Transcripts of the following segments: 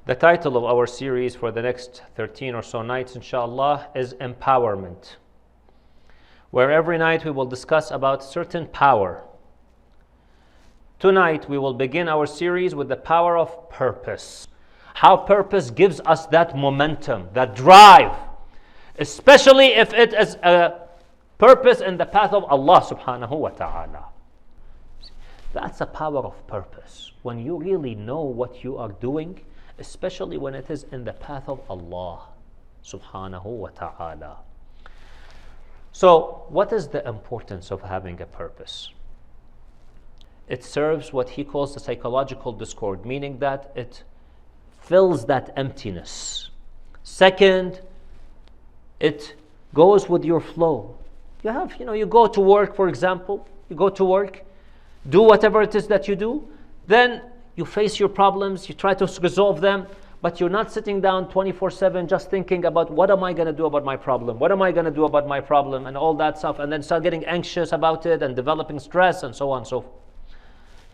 The title of our series for the next 13 or so nights, inshallah, is Empowerment, where every night we will discuss about certain power. Tonight we will begin our series with the power of purpose. How purpose gives us that momentum, that drive, especially if it is a purpose in the path of Allah subhanahu wa ta'ala. That's a power of purpose. When you really know what you are doing, especially when it is in the path of Allah subhanahu wa ta'ala. So, what is the importance of having a purpose? It serves what he calls the psychological discord, meaning that it fills that emptiness. Second, it goes with your flow. You go to work, for example, you go to work, do whatever it is that you do, then you face your problems, you try to resolve them, but you're not sitting down 24/7 just thinking about what am I going to do about my problem, what am I going to do about my problem, and all that stuff, and then start getting anxious about it and developing stress and so on and so forth.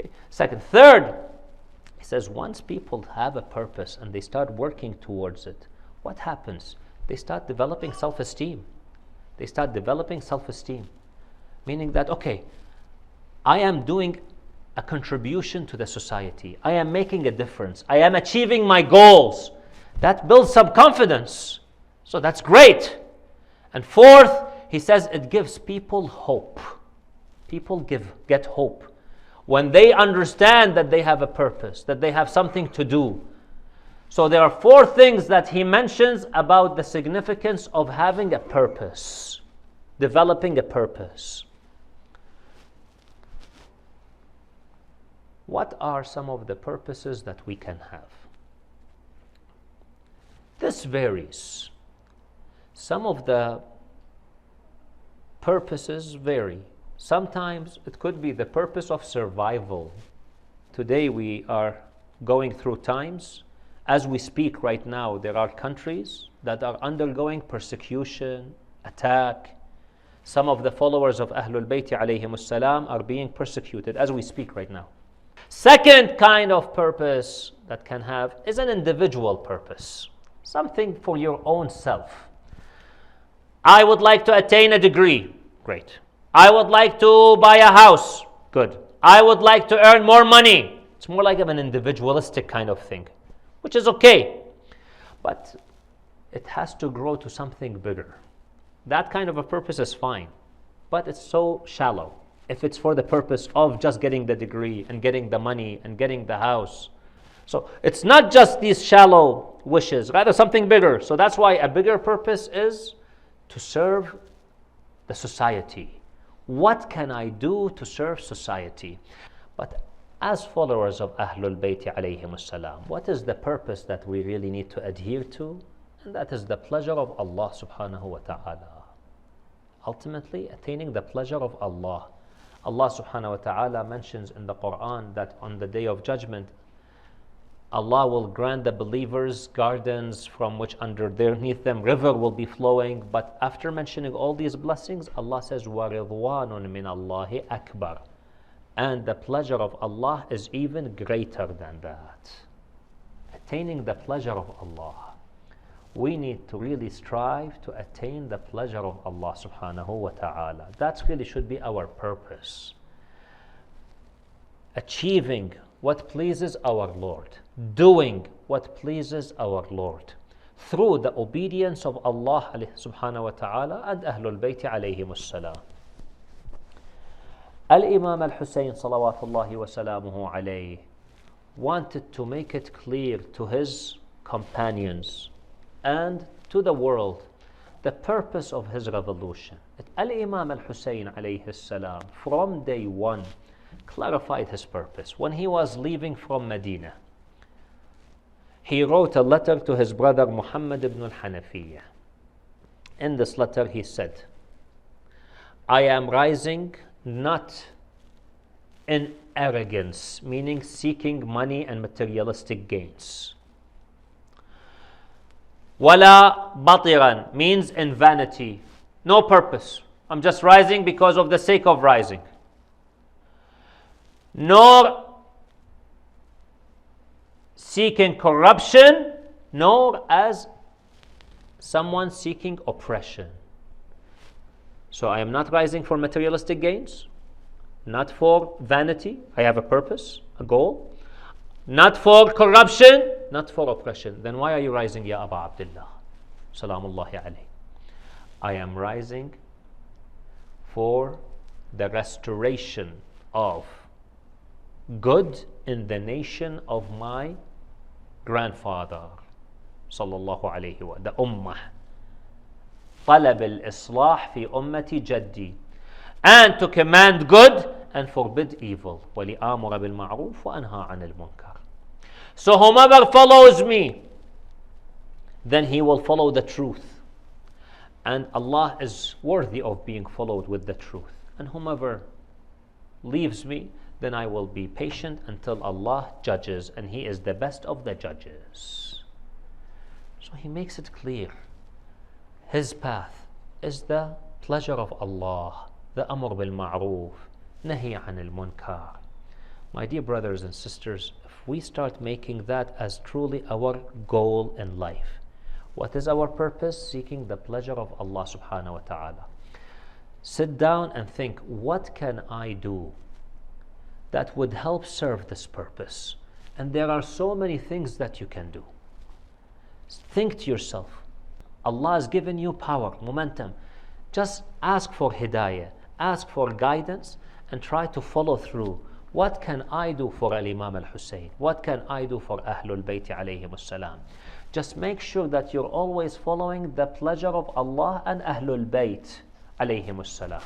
Okay. Second. Third, he says once people have a purpose and they start working towards it, what happens? They start developing self-esteem. They start developing self-esteem, meaning that, okay, I am doing a contribution to the society. I am making a difference. I am achieving my goals. That builds some confidence. So that's great. And fourth, he says it gives people hope. People get hope. When they understand that they have a purpose, that they have something to do. So there are four things that he mentions about the significance of having a purpose, developing a purpose. What are some of the purposes that we can have? This varies. Some of the purposes vary. Sometimes it could be the purpose of survival. Today we are going through times. As we speak right now, there are countries that are undergoing persecution, attack. Some of the followers of Ahlul Bayt alayhimus salam are being persecuted as we speak right now. Second kind of purpose that can have is an individual purpose, something for your own self. I would like to attain a degree, great. I would like to buy a house, good. I would like to earn more money. It's more like an individualistic kind of thing, which is okay, but it has to grow to something bigger. That kind of a purpose is fine, but it's so shallow. If it's for the purpose of just getting the degree and getting the money and getting the house. So it's not just these shallow wishes, rather something bigger. So that's why a bigger purpose is to serve the society. What can I do to serve society? But as followers of Ahlul Bayt alayhimus salam, what is the purpose that we really need to adhere to? And that is the pleasure of Allah subhanahu wa ta'ala. Ultimately, attaining the pleasure of Allah. Allah subhanahu wa ta'ala mentions in the Quran that on the day of judgment, Allah will grant the believers gardens from which underneath them river will be flowing. But after mentioning all these blessings, Allah says, وَرِضْوَانٌ مِّنَ اللَّهِ أَكْبَرُ. And the pleasure of Allah is even greater than that. Attaining the pleasure of Allah. We need to really strive to attain the pleasure of Allah subhanahu wa ta'ala. That really should be our purpose. Achieving what pleases our Lord. Doing what pleases our Lord. Through the obedience of Allah subhanahu wa ta'ala and Ahlul Bayt alayhimus salam. Al-Imam Hussain salawatullahi wa salamuhu alayhi wanted to make it clear to his companions and to the world the purpose of his revolution. Al-Imam Hussain alayhi salam from day one clarified his purpose. When he was leaving from Medina, he wrote a letter to his brother Muhammad ibn al-Hanafiyyah. In this letter he said, I am rising not in arrogance, meaning seeking money and materialistic gains. Wala batiran means in vanity, no purpose. I'm just rising because of the sake of rising. Nor seeking corruption, nor as someone seeking oppression. So I am not rising for materialistic gains, not for vanity. I have a purpose, a goal. Not for corruption, not for oppression. Then why are you rising, Ya Aba Abdullah? Salamullahi alayhi. I am rising for the restoration of good in the nation of my grandfather, sallallahu alayhi wa, the ummah. طلب الإصلاح في أمتي جدي, and to command good and forbid evil. وَلِآمُرَ بِالْمَعْرُوفِ وَأَنْهَى عَنِ الْمُنْكَرِ. So whomever follows me, then he will follow the truth. And Allah is worthy of being followed with the truth. And whomever leaves me, then I will be patient until Allah judges, and He is the best of the judges. So He makes it clear. His path is the pleasure of Allah, the amr bil ma'roof, nahi anil munkar. My dear brothers and sisters, if we start making that as truly our goal in life, what is our purpose? Seeking the pleasure of Allah subhanahu wa ta'ala. Sit down and think, what can I do that would help serve this purpose? And there are so many things that you can do. Think to yourself, Allah has given you power, momentum. Just ask for hidayah, ask for guidance, and try to follow through. What can I do for Imam Hussain? What can I do for Ahlul Bayt alayhim salam? Just make sure that you're always following the pleasure of Allah and Ahlul Bayt alayhim salam.